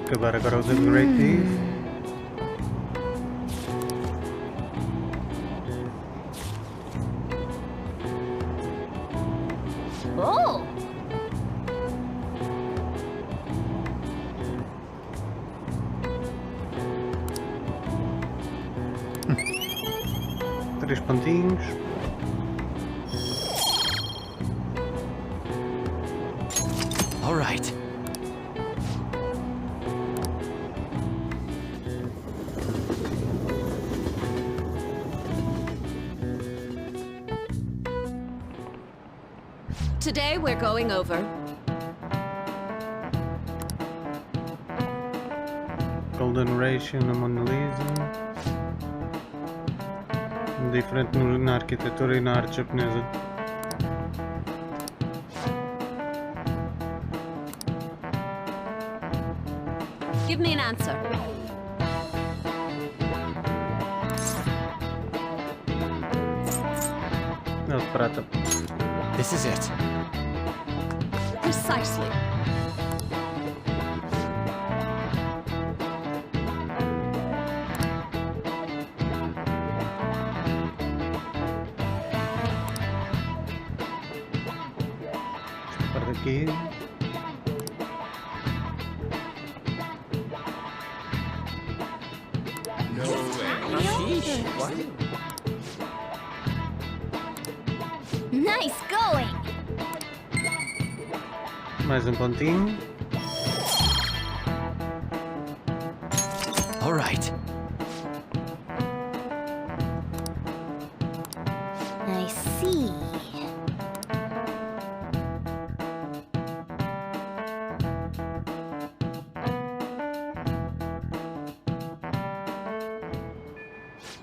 Acabar agora os upgrades. Oh! 3 pontinhos. All right. Today we're going over Golden Ratio na Mona Lisa. Diferente na arquitetura e na arte japonesa. Give me an answer. Não, de prata. This is it. Precisely. Para daqui. Nice going. Mais um pontinho. All right. I see.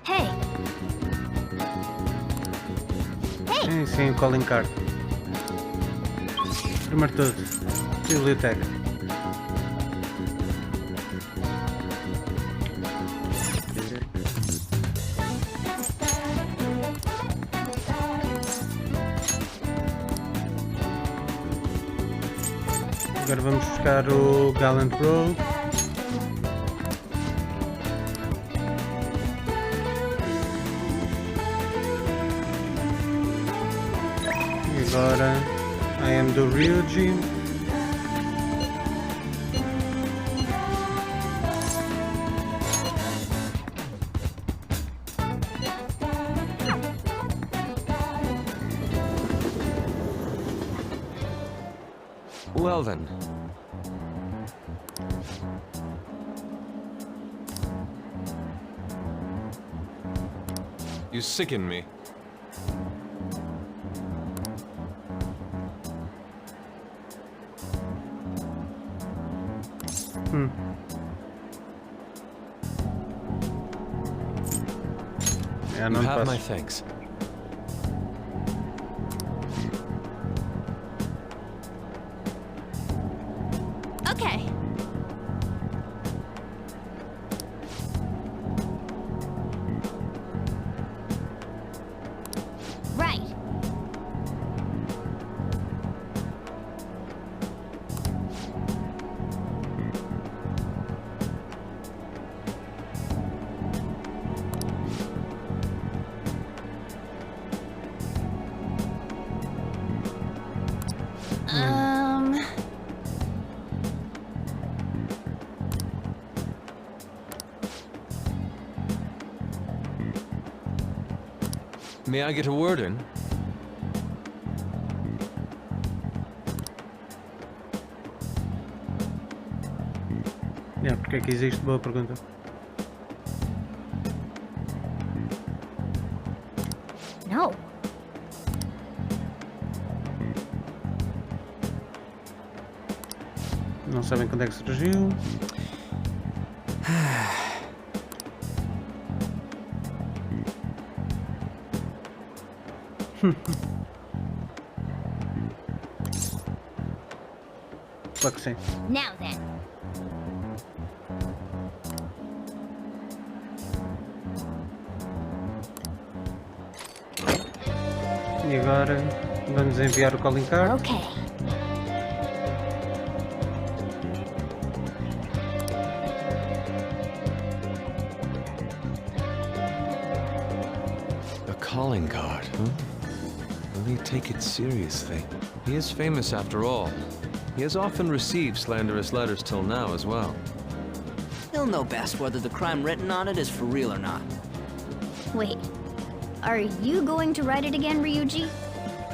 Hey. Sim, o calling card. Primeiro de tudo, biblioteca. Agora vamos buscar o Gallant Road. E agora I am do Ryuji. Well then. You sicken me. É, You não have posso. my thanks. Okay. Right. May I get a word in? É, porque é que existe? Boa pergunta. No. Não sabem quando é que surgiu. Claro que sim. Now then. E agora vamos enviar o calling card. Okay. calling card, huh? Will he take it seriously? He is famous after all. He has often received slanderous letters till now as well. He'll know best whether the crime written on it is for real or not. Wait, are you going to write it again, Ryuji?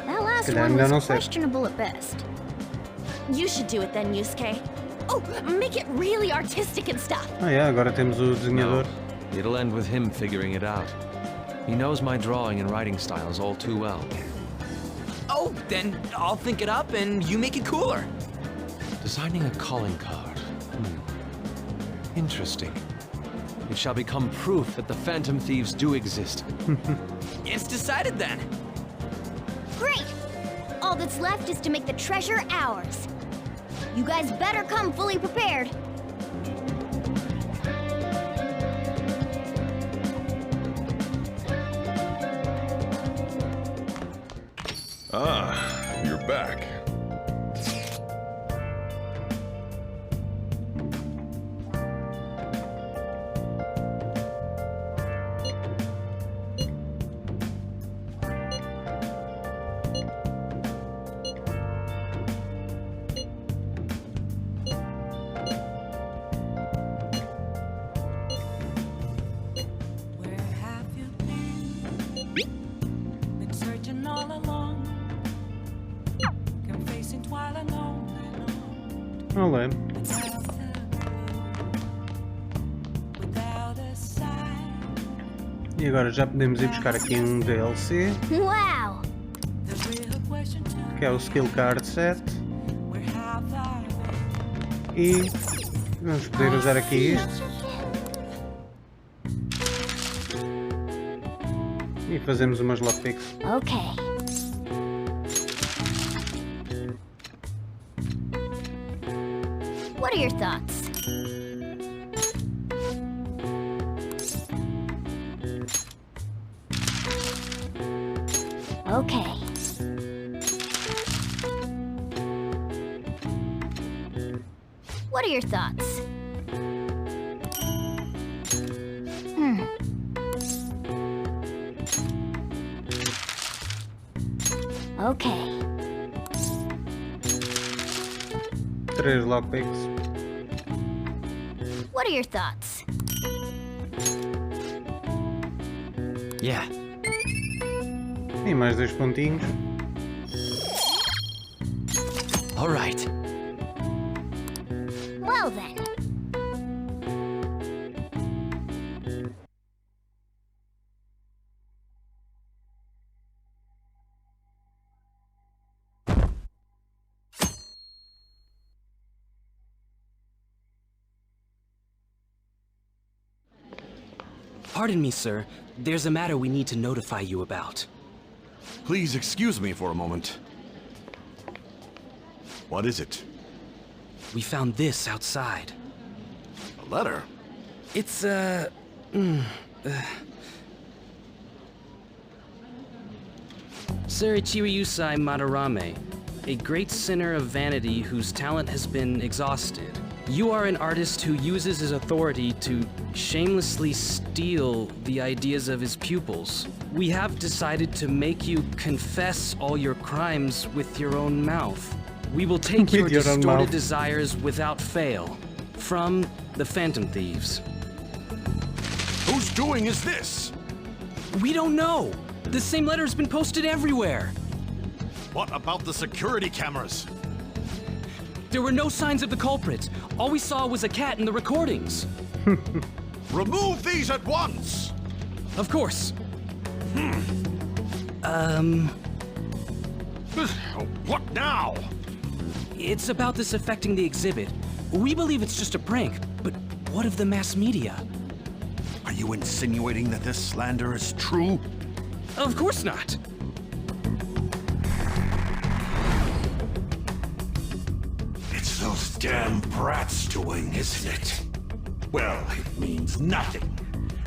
That last Kailangan one na was não sei. questionable at best. You should do it then, Yusuke. Oh, make it really artistic and stuff. Ah, yeah, agora temos o desenhador. No, it'll end with him figuring it out. He knows my drawing and writing styles all too well. Oh, then I'll think it up and you make it cooler. Designing a calling card. Interesting. It shall become proof that the Fanthom Thieves do exist. It's decided then. Great! All that's left is to make the treasure ours. You guys better come fully prepared. Ah, you're back. Where have you been searching all along, confessing while alone Olé. without a sign. E agora já podemos ir buscar aqui um DLC, Wow! The real question to que é o Skill Card Set. where have I been? E vamos poder usar aqui isto. E fazemos umas lockpicks. Okay. What are your thoughts? Okay. What are your thoughts? Okay. 3 lockpicks. What are your thoughts? Yeah. E mais 2 pontinhos. All right. Well then. Pardon me, sir. There's a matter we need to notify you about. Please excuse me for a moment. What is it? We found this outside. A letter? It's, Sir Ichiriusai Madarame, a great sinner of vanity whose talent has been exhausted. You are an artist who uses his authority to shamelessly steal the ideas of his pupils. We have decided to make you confess all your crimes with your own mouth. We will take your With your own distorted mouth. desires without fail. From the Fanthom Thieves. Whose doing is this? We don't know! The same letter has been posted everywhere! What about the security cameras? There were no signs of the culprits. All we saw was a cat in the recordings. Remove these at once! Of course. What now? It's about this affecting the exhibit. We believe it's just a prank, but what of the mass media? Are you insinuating that this slander is true? Of course not. It's those damn brats doing, isn't it? Well, it means nothing.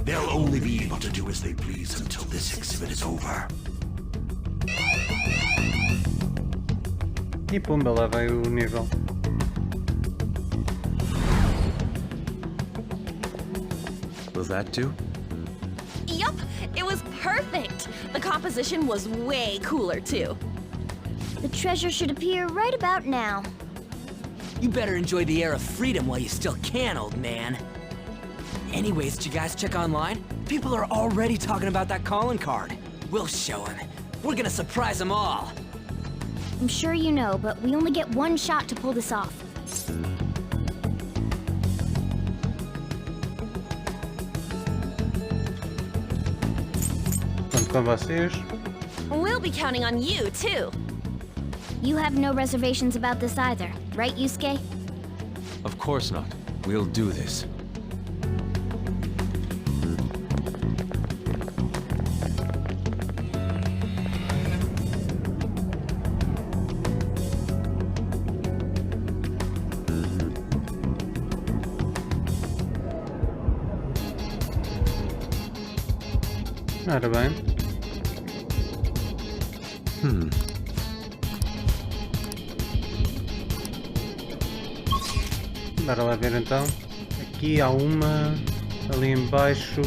They'll only be able to do as they please until this exhibit is over. E pumba, lá vai o nível. Will that do? Yup, it was perfect! The composition was way cooler, too. The treasure should appear right about now. You better enjoy the air of freedom while you still can, old man. Anyways, did you guys check online? People are already talking about that calling card. We'll show them. We're gonna surprise them all. I'm sure you know, but we only get one shot to pull this off. Conto com vocês. We'll be counting on you, too. You have no reservations about this either, right, Yusuke? Of course not. We'll do this. Ora bem. Bora lá ver então. Aqui há uma, ali em baixo.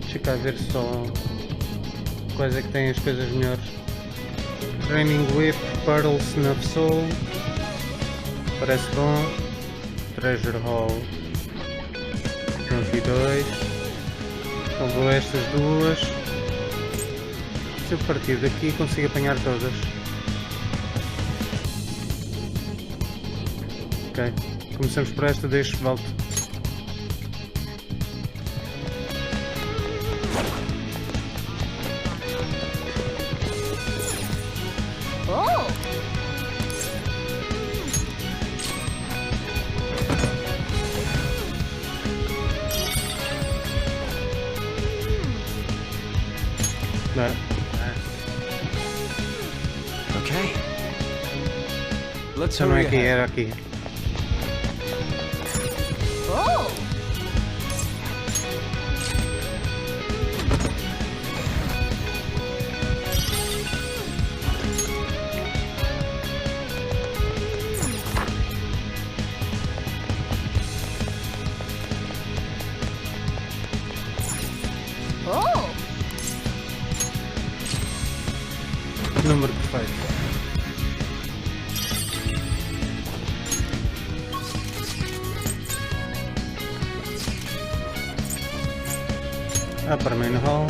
Deixa cá ver só quais é que têm as coisas melhores. Training Whip, Pearl, Snuff Soul. Parece bom. Treasure Hall. 22. Então vou a estas duas. Se eu partir daqui consigo apanhar todas. Ok. Começamos por esta, deixo, volto. Oh! Bora. Okay. Let's Já não é hurry aqui, ahead. era aqui. Oh! Oh! Número perfeito. Para main hall.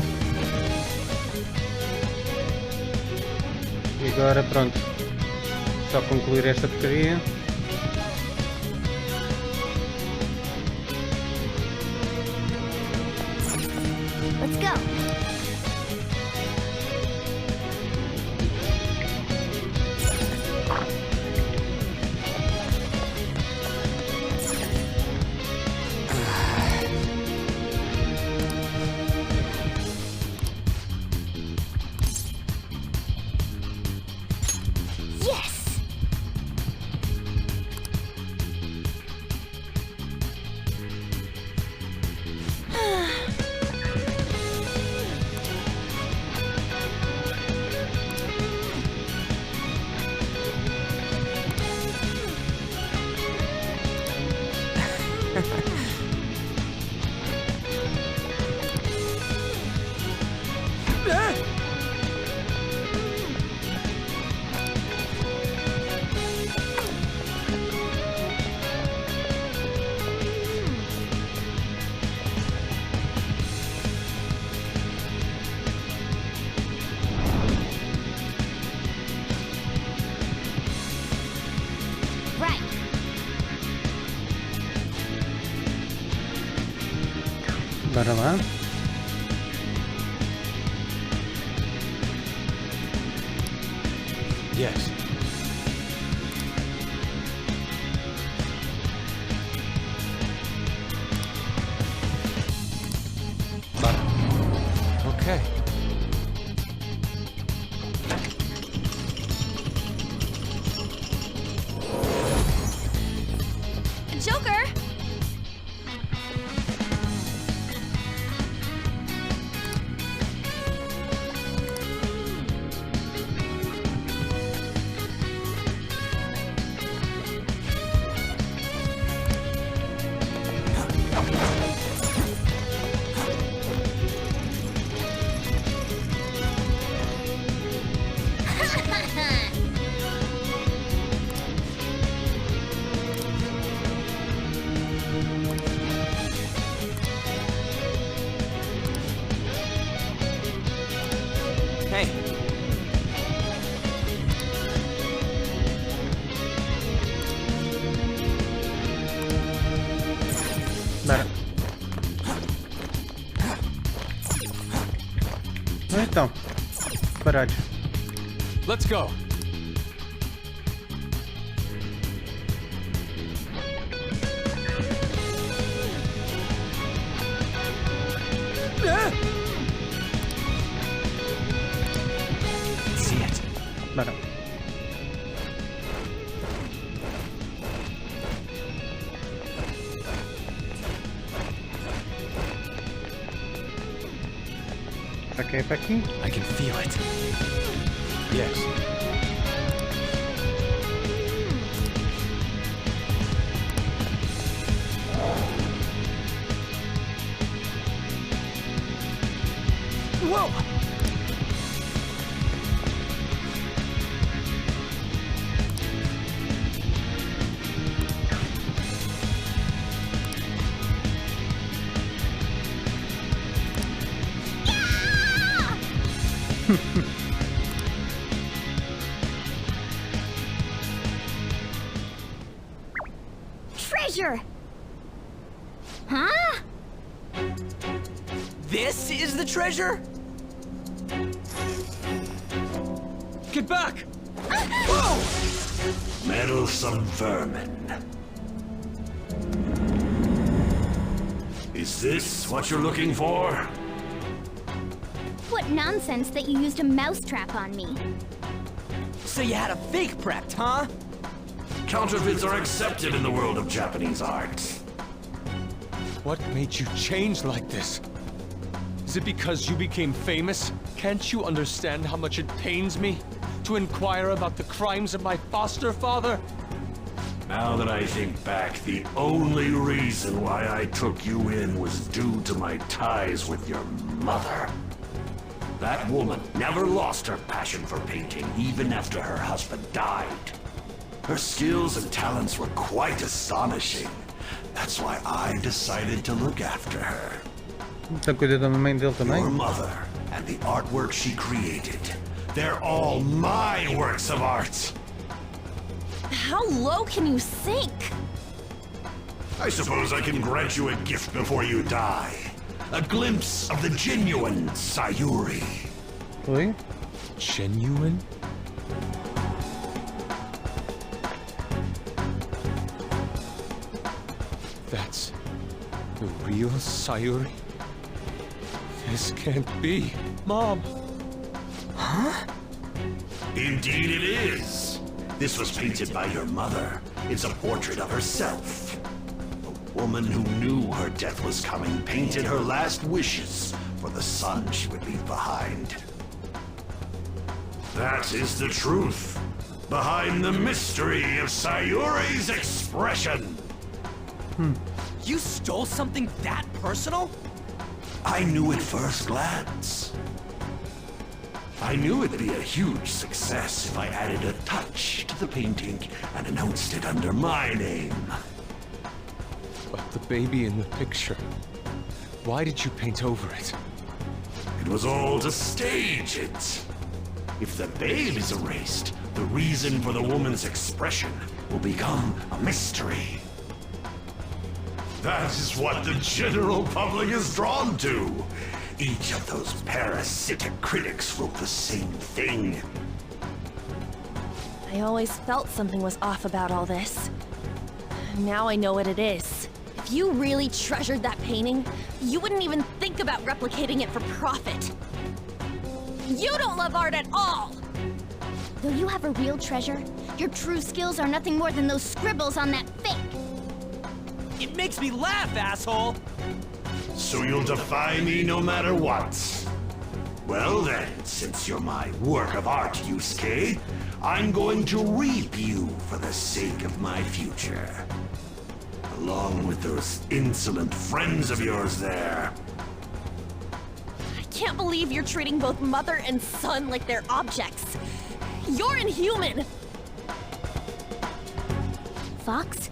E agora pronto. Só concluir esta porcaria. Let's go! Yes! Right. Bora lá. Yes. Okay. Joker! Hey, Bora. Então, parados. Let's go. see it. Bora. Será que é para aqui? I can feel it. Yes. Whoa! Treasure! Huh? This is the treasure? Get back! Whoa! Meddlesome vermin. Is this what you're looking for? What nonsense that you used a mousetrap on me. So you had a fake prepped, huh? Counterfeits are accepted in the world of Japanese art. What made you change like this? Is it because you became famous? Can't you understand how much it pains me to inquire about the crimes of my foster father? Now that I think back, the only reason why I took you in was due to my ties with your mother. That woman never lost her passion for painting, even after her husband died. Her skills and talents were quite astonishing. That's why I decided to look after her. Então cuida da mãe dele também? Your mother and the artwork she created. They're all my works of art. How low can you sink? I suppose I can grant you a gift before you die. A glimpse of the genuine Sayuri. Oi? Genuine? That's the real Sayuri? This can't be. Mom! Indeed it is. This was painted by your mother. It's a portrait of herself. A woman who knew her death was coming painted her last wishes for the son she would leave behind. That is the truth behind the mystery of Sayuri's expression. You stole something that personal? I knew at first glance. I knew it'd be a huge success if I added a touch to the painting and announced it under my name. But the baby in the picture. Why did you paint over it? It was all to stage it. If the babe is erased, the reason for the woman's expression will become a mystery. That is what the general public is drawn to. Each of those parasitic critics wrote the same thing. I always felt something was off about all this. Now I know what it is. If you really treasured that painting, you wouldn't even think about replicating it for profit. You don't love art at all! Though you have a real treasure, your true skills are nothing more than those scribbles on that fake. It makes me laugh, asshole! So you'll defy me no matter what. Well then, since you're my work of art, Yusuke, I'm going to reap you for the sake of my future. Along with those insolent friends of yours there. I can't believe you're treating both mother and son like they're objects. You're inhuman! Fox?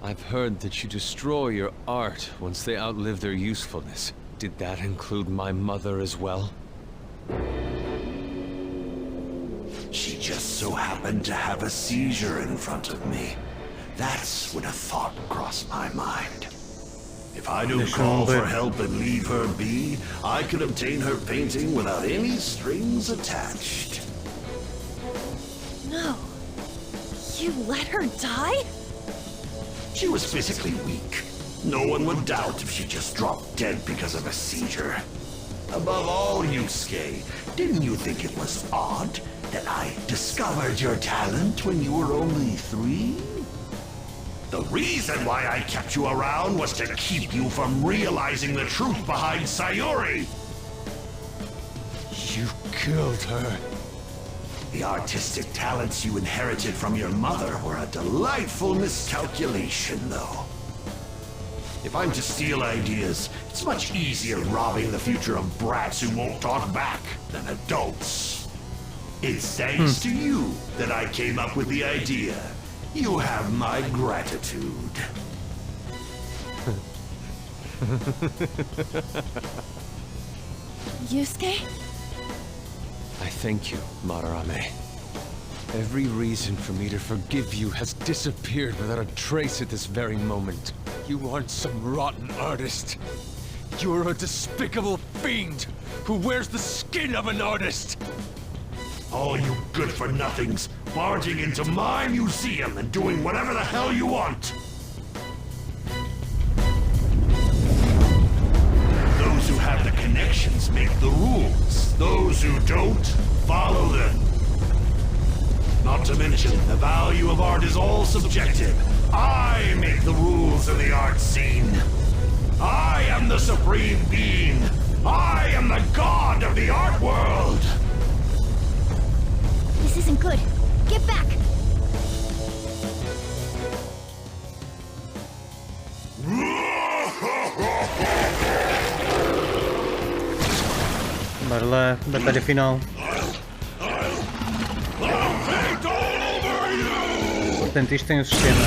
I've heard that you destroy your art once they outlive their usefulness. Did that include my mother as well? She just so happened to have a seizure in front of me. That's when a thought crossed my mind. If I don't call for help and leave her be, I could obtain her painting without any strings attached. No. You let her die? She was physically weak. No one would doubt if she just dropped dead because of a seizure. Above all, Yusuke, didn't you think it was odd that I discovered your talent when you were only 3? The reason why I kept you around was to keep you from realizing the truth behind Sayuri. You killed her. The artistic talents you inherited from your mother were a delightful miscalculation, though. If I'm to steal ideas, it's much easier robbing the future of brats who won't talk back than adults. It's thanks to you that I came up with the idea. You have my gratitude. Yusuke? I thank you, Madarame. Every reason for me to forgive you has disappeared without a trace at this very moment. You aren't some rotten artist. You're a despicable fiend who wears the skin of an artist. All you good-for-nothings barging into my museum and doing whatever the hell you want. Those who have the connections make the rules. Those who don't, follow them. Not to mention, the value of art is all subjective. I make the rules of the art scene. I am the supreme being. I am the god of the art world. This isn't good. Get back! Bora lá, batalha final. Portanto, isto tem o sistema.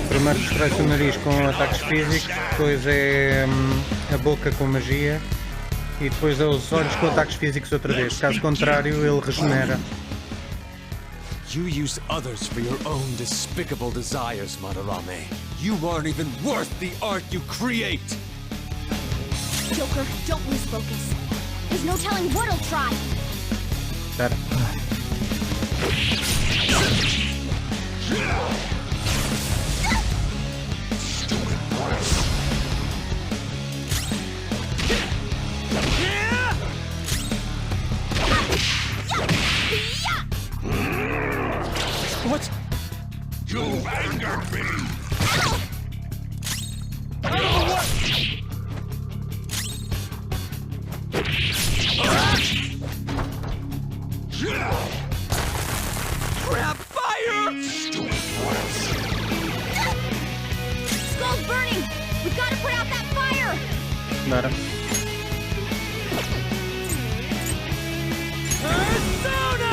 Primeiro destrói-se o nariz com ataques físicos, depois é a boca com magia e depois é os olhos com ataques físicos outra vez. Caso contrário, ele regenera. You use others for your own despicable desires, Madarame. You aren't even worth the art you create! Joker, don't lose focus. There's no telling what he'll try. Espera. What? You've angered me! Crap, fire! Skull's burning! We've got to put out that fire! Bora. Persona!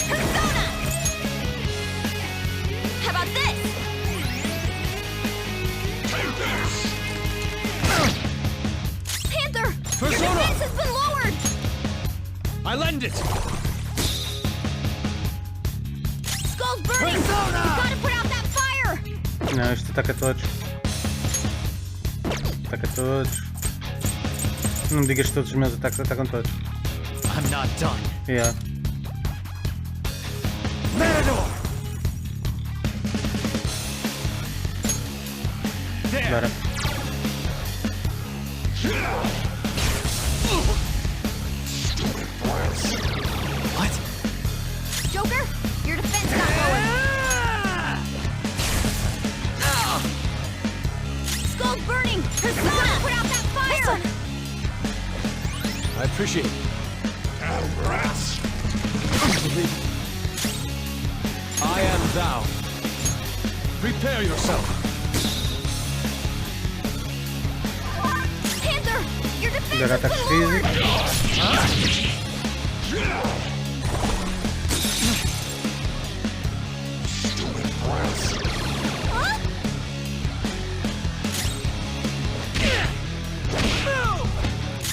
Persona! How about this? Take this! Panther! Your Persona! defense has been lowered! I lend it! Skull's burning! Persona! We've got to put out that fire! Não, isto ataca todos. Ataca todos. Não me digas que todos os meus ataques atacam todos. I'm not done. Yeah. Matador! Bora. What? Joker, your defense got lowered. Skull's burning! Persona! Put out that fire! I appreciate it. Rats! I am thou. Prepare yourself. Dar ataques físicos.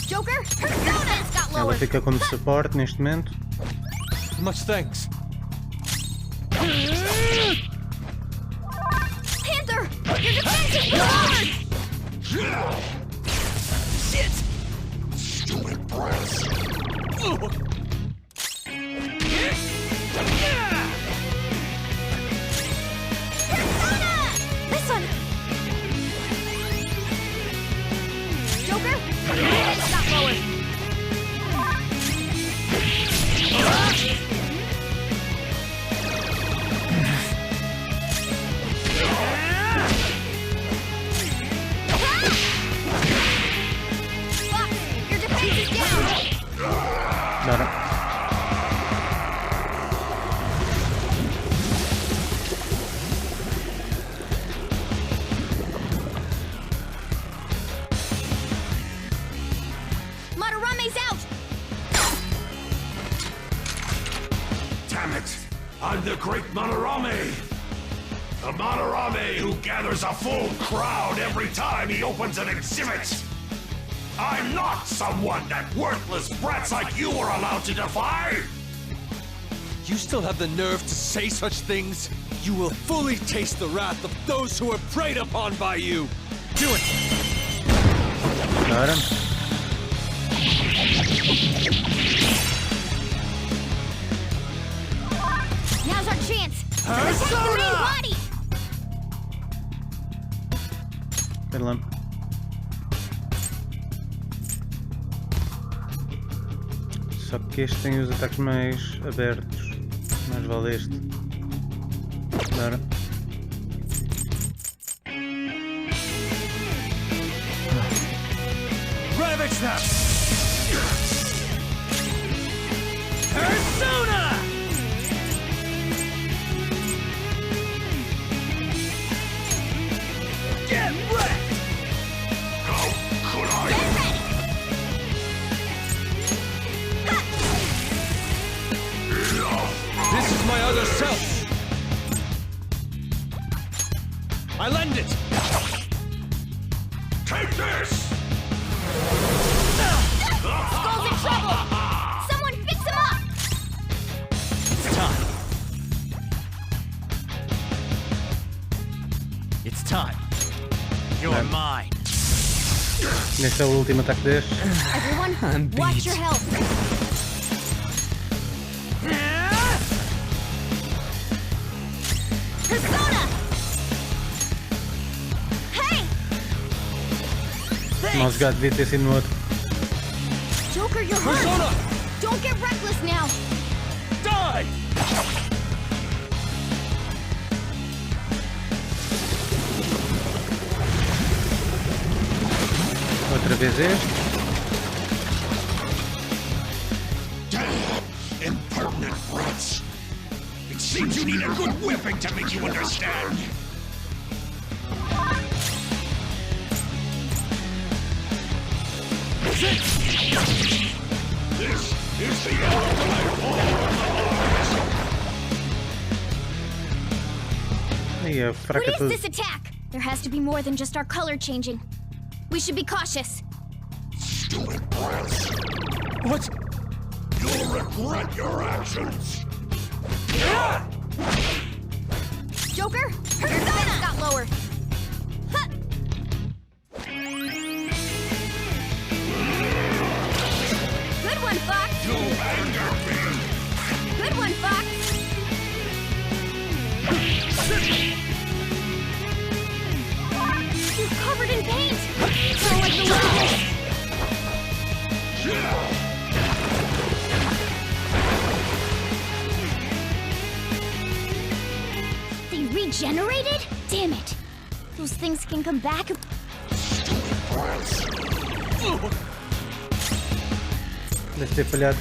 Joker, Persona's got Ela lower. fica como suporte neste momento. Much thanks. Panther, your defense is lowered. Shit! Stupid brats. Persona! This one. Joker, it's got lowered. Fox, your defense is down. Dar. Madarame's out. Damn it! I'm the great Madarame! The Madarame who gathers a full crowd every time he opens an exhibit! I'm not someone that worthless brats like you are allowed to defy! You still have the nerve to say such things? You will fully taste the wrath of those who are preyed upon by you! Do it! Dar. Now's our chance. Protect the main body. Espera lá. Só que este tem os ataques mais abertos. Mais vale este. Dar. Ravage them! Persona! Get wrecked! How could I? Get ready. This is my other self! I lend it! Take this! Skull's in trouble. Someone fix him up. It's time. It's time. You're mine. Neste é o último ataque deste. Everyone, watch your health. Persona. Hey, Mal jogado, devia ter sido no outro. Joker, you're hurt. Persona! Don't get reckless now. Die! Outra vez este. Damn! Impertinent brats! It seems you need a good whipping to make you understand! This is the ultimate Aí é What fraca is tudo. this attack? There has to be more than just our color changing. We should be cautious. stupid brats! What? You'll regret your actions! Joker, Persona got lower. Huh. Good one, Fox. You anger me! Good one, Fox. You're covered in paint. Don't like the look of this. They regenerated? Damn it. Those things can come back. Deve ter falhado.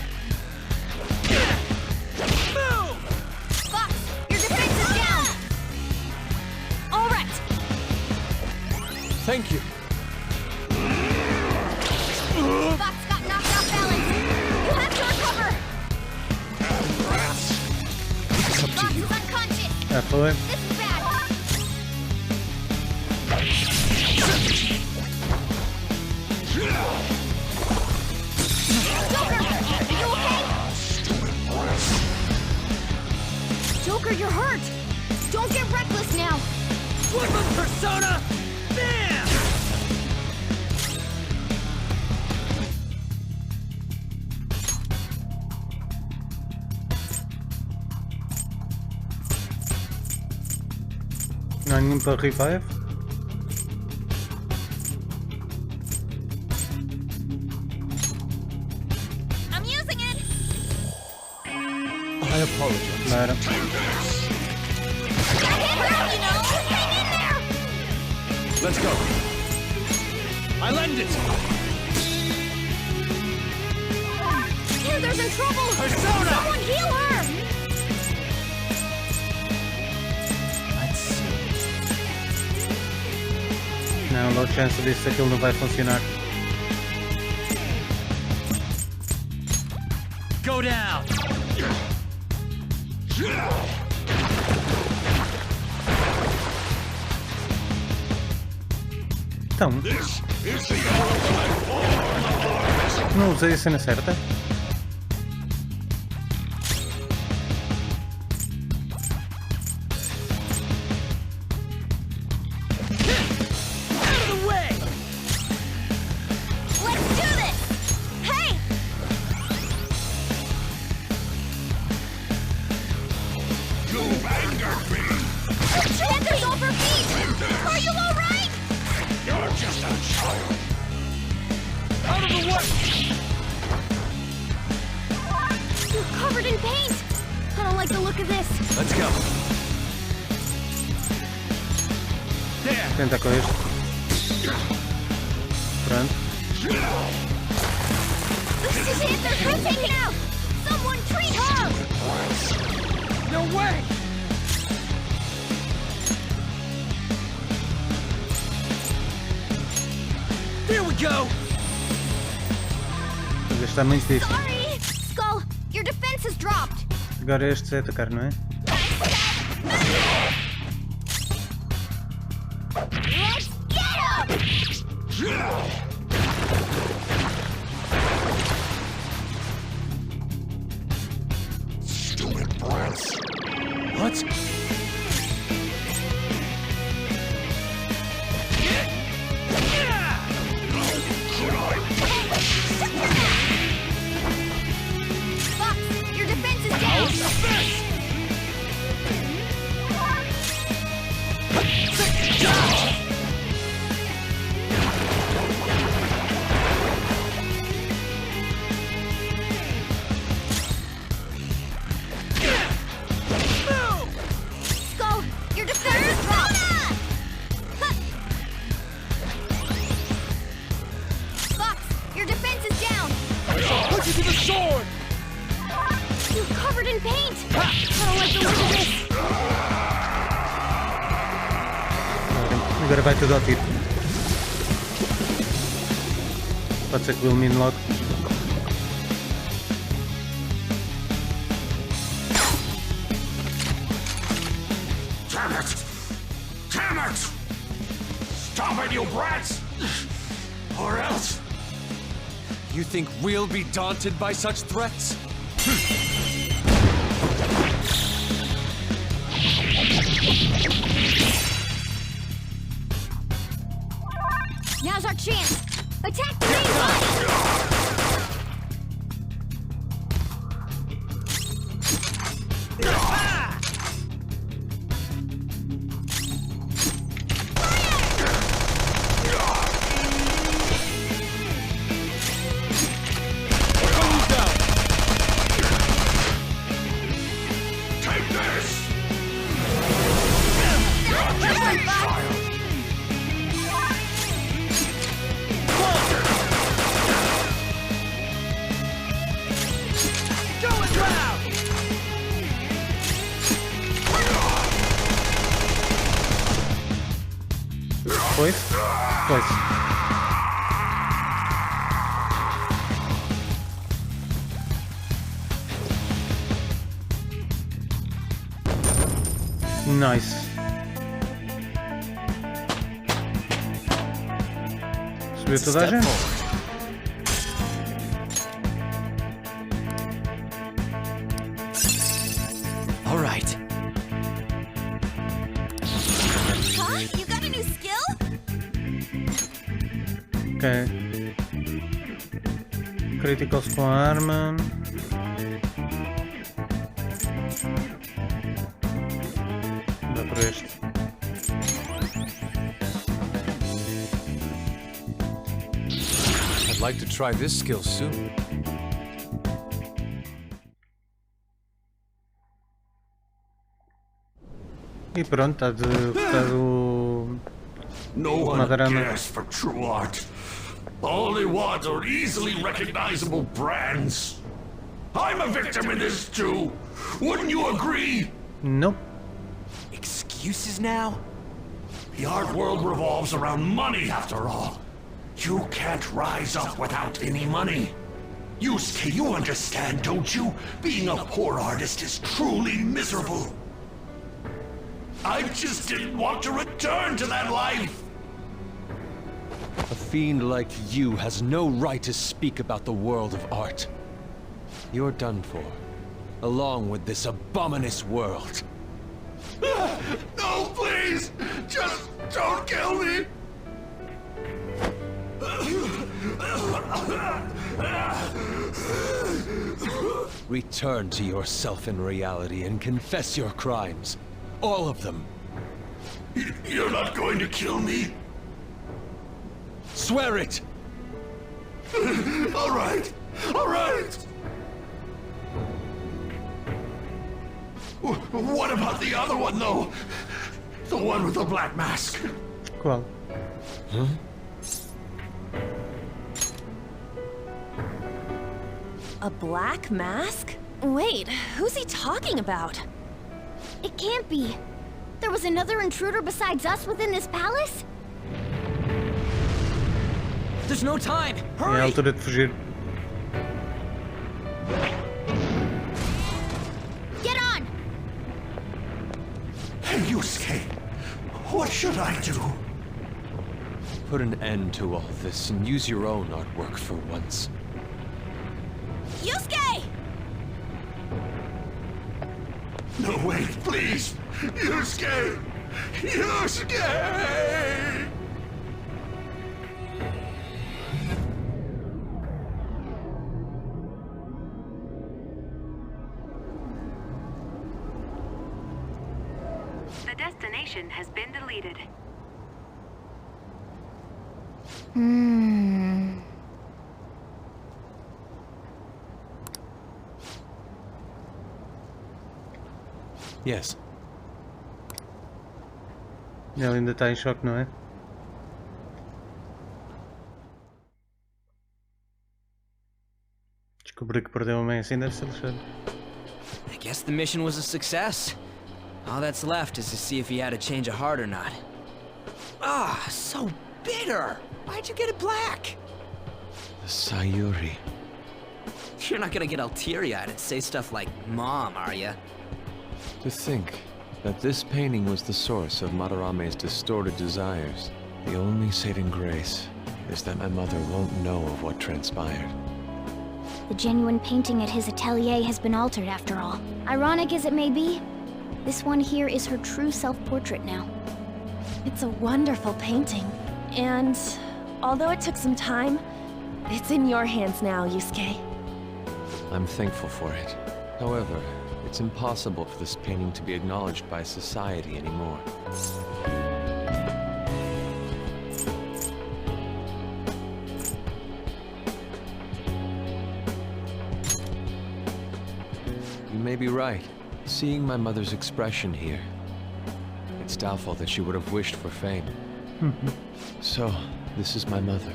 Fox, your defense is down. All right. Thank you. foi. This is bad. Joker, are you okay? Joker, you're hurt. Don't get reckless now. Flip him, Persona! Bam! Não há nenhum para revive. I'm using it. I apologize. Não era. You know, hang in there. Let's go. I lend it. Panther's in trouble. Persona! Someone heal her. Let's see. Não, low chance disso, aquilo não vai funcionar. Go down. Então. Não usei a cena certa? Out of the way! Let's do this. Hey. You've angered me! Panther's off her feet. Are you all right? You're just a child! Out of the way! You're covered in paint. I don't like the look of this. Let's go. There. Tenta com este. Pronto. This is Panther's her taken out. Someone treat her. No way! There we go! Mas está muito difícil. Sorry. Skull, your defense has dropped. Agora este é atacar, não é? Let's get him. Stupid brats! What? Fox, your defense is down. Skull, your defense is dropped. Fox, your defense is down. Put you to the sword! You're covered in paint. I don't like the look of this. Agora vai tudo ao tiro. Pode ser que o elimine logo. Damn it! Damn it! Stop it, you brats! Or else... You think we'll be daunted by such threats? Now's our chance. Attack the main body. Take this! Going loud! Pois? Pois. Nice. Subiu toda a Step gente. forward. All right. Huh? You got a new skill? Ok. Criticals com a arma. Dá por este. I'd like to try this skill soon. E pronto, está do No one Madarame. cares for true art. All they want are easily recognizable brands. I'm a victim in this too. Wouldn't you agree? Nope. Excuses now? The art world revolves around money after all. You can't rise up without any money. Yusuke, you understand, don't you? Being a poor artist is truly miserable. I just didn't want to return to that life. A fiend like you has no right to speak about the world of art. You're done for, along with this abominous world. No, please! Just don't kill me! Return to yourself in reality and confess your crimes. All of them. You're not going to kill me? Swear it! All right! All right! What about the other one, though? The one with the black mask? Qual? A black mask? Wait, who's he talking about? It can't be. There was another intruder besides us within this palace? There's no time. É a Hurry! altura de fugir. Get on! Hey, Yusuke, what should I do? Put an end to all this and use your own artwork for once. Yusuke! No, wait, please! Yusuke! Yusuke! The destination has been deleted. Yes. Ele ainda está em choque, não é? Descobri que perdeu a mãe assim deve ser lixado. I guess the mission was a success. All that's left is to see if he had a change of heart or not. Ah, so bitter! Why'd you get it black? Sayuri. You're not gonna get all teary-eyed and say stuff like, Mom, are ya? To think that this painting was the source of Madarame's distorted desires. The only saving grace is that my mother won't know of what transpired. The genuine painting at his atelier has been altered after all. Ironic as it may be, this one here is her true self-portrait now. It's a wonderful painting. And although it took some time, it's in your hands now, Yusuke. I'm thankful for it. However, it's impossible for this painting to be acknowledged by society anymore. You may be right. Seeing my mother's expression here, it's doubtful that she would have wished for fame. So, this is my mother.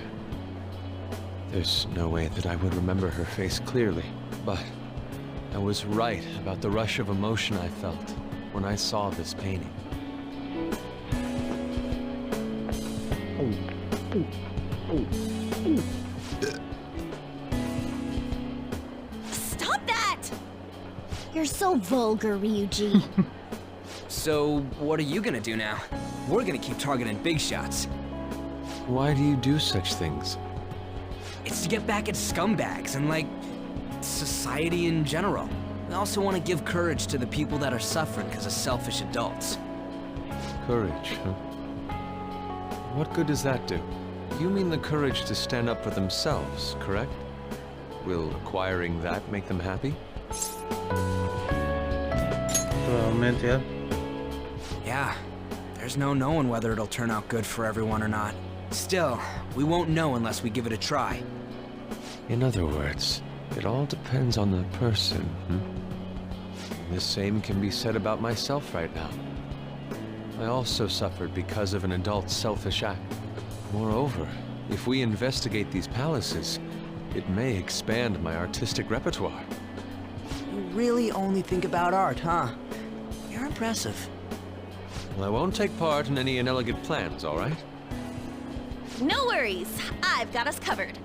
There's no way that I would remember her face clearly, but I was right about the rush of emotion I felt when I saw this painting. Stop that! You're so vulgar, Ryuji. So, what are you gonna do now? We're gonna keep targeting big shots. Why do you do such things? It's to get back at scumbags and, like, society in general. I also want to give courage to the people that are suffering because of selfish adults. Courage, huh? What good does that do? You mean the courage to stand up for themselves, correct? Will acquiring that make them happy? Provavelmente, yeah. Yeah, there's no knowing whether it'll turn out good for everyone or not. Still, we won't know unless we give it a try. In other words, it all depends on the person, hmm? The same can be said about myself right now. I also suffered because of an adult's selfish act. Moreover, if we investigate these palaces, it may expand my artistic repertoire. You really only think about art, huh? You're impressive. Well, I won't take part in any inelegant plans, all right? No worries, I've got us covered.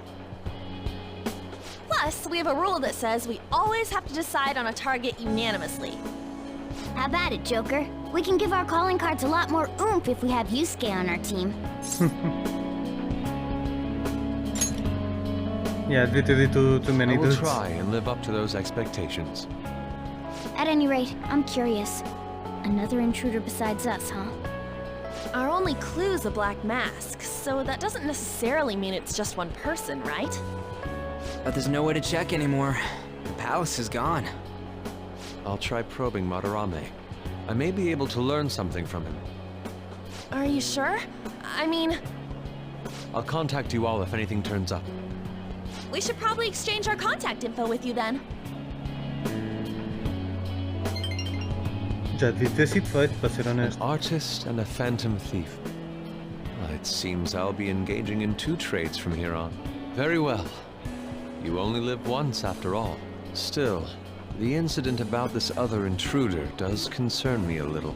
Plus, we have a rule that says we always have to decide on a target unanimously. How about it, Joker? We can give our calling cards a lot more oomph if we have Yusuke on our team. Yeah, did you do too many I will dudes? try and live up to those expectations. At any rate, I'm curious. Another intruder besides us, huh? Our only clue's a black mask, so that doesn't necessarily mean it's just one person, right? But there's no way to check anymore. The palace is gone. I'll try probing Madarame. I may be able to learn something from him. Are you sure? I mean, I'll contact you all if anything turns up. we should probably exchange our contact info with you then. Já devia ter sido feito, para ser An honesto. artist and a phantom thief. Well, it seems I'll be engaging in 2 trades from here on. Very well. You only live once after all. Still, the incident about this other intruder does concern me a little.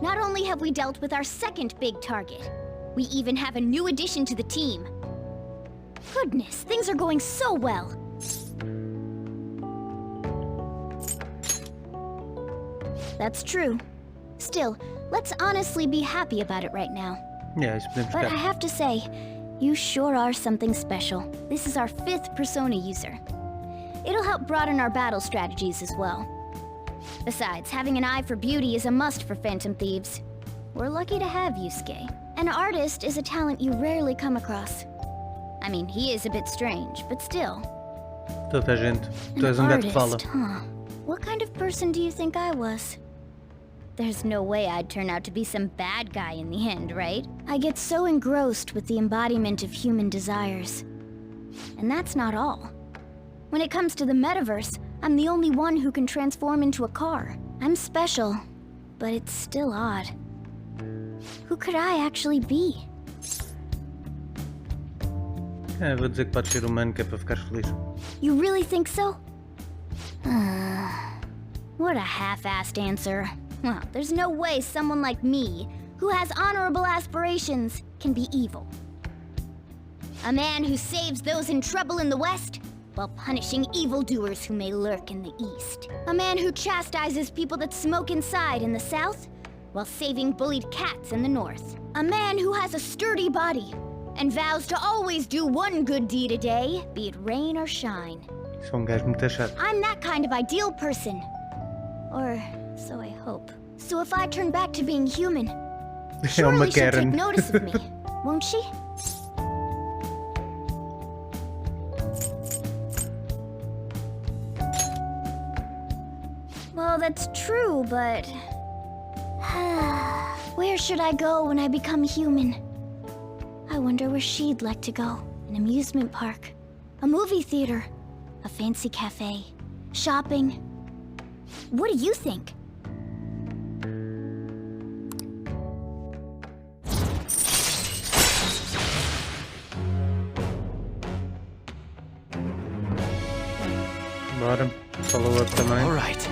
Not only have we dealt with our second big target, we even have a new addition to the team. Goodness, things are going so well. That's true. Still, let's honestly be happy about it right now. Yeah, isso podemos But I ficar. have to say, you sure are something special. This is our 5th persona user. It'll help broaden our battle strategies as well. Besides, having an eye for beauty is a must for Fanthom Thieves. We're lucky to have Yusuke. An artist is a talent you rarely come across. I mean, he is a bit strange, but still. Toda a gente. Tu és An gato que fala. artist, huh? What kind of person do you think I was? There's no way I'd turn out to be some bad guy in the end, right? I get so engrossed with the embodiment of human desires. And that's not all. When it comes to the metaverse, I'm the only one who can transform into a car. I'm special, but it's still odd. Who could I actually be? É, vou dizer que podes ser humano, que é para ficares feliz. You really think so? What a half-assed answer. Well, there's no way someone like me, who has honorable aspirations, can be evil. A man who saves those in trouble in the West, while punishing evildoers who may lurk in the East. A man who chastises people that smoke inside in the South, while saving bullied cats in the North. A man who has a sturdy body, and vows to always do one good deed a day, be it rain or shine. Isso é gajo muito chato. I'm that kind of ideal person. Or so I hope. So if I turn back to being human, É uma surely she'll take Karen. notice of me, won't she? Well, that's true, but... where should I go when I become human? I wonder where she'd like to go. An amusement park, a movie theater, a fancy cafe, shopping. What do you think? Bora. Follow up também. All right.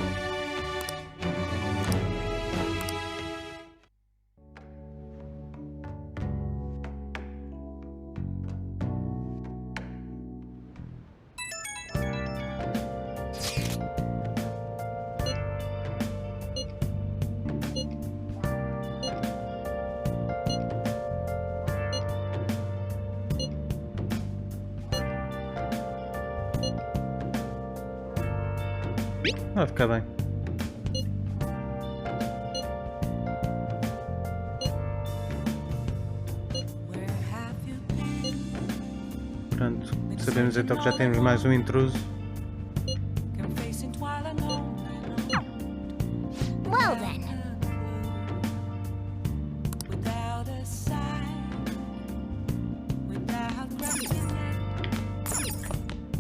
Vai ficar bem. Pronto, sabemos então que já temos mais um intruso. Well then.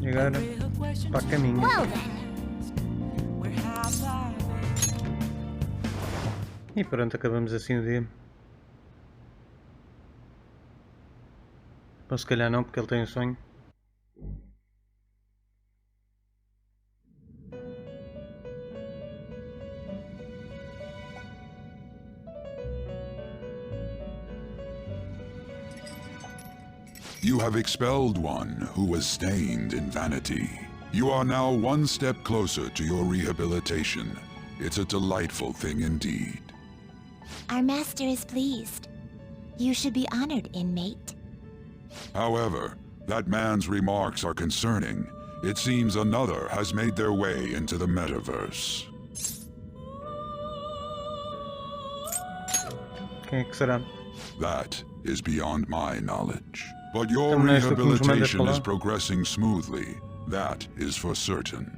E agora, para caminho. Well then. E pronto, acabamos assim o dia. Ou se calhar não, porque ele tem um sonho. You have expelled one who was stained in vanity. You are now one step closer to your rehabilitation. It's a delightful thing indeed. Our master is pleased. You should be honored, inmate. However, that man's remarks are concerning. It seems another has made their way into the metaverse. Quem é que será? That is beyond my knowledge. But your Também és tu que nos mandas rehabilitation is falar? progressing smoothly. That is for certain.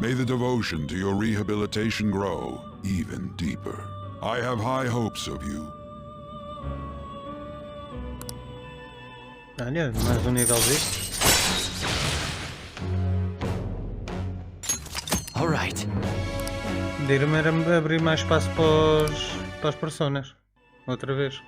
May the devotion to your rehabilitation grow even deeper. I have high hopes of you. Olha, mais um nível disto. Alright. Dir-me era abrir mais espaço para as personas. Outra vez.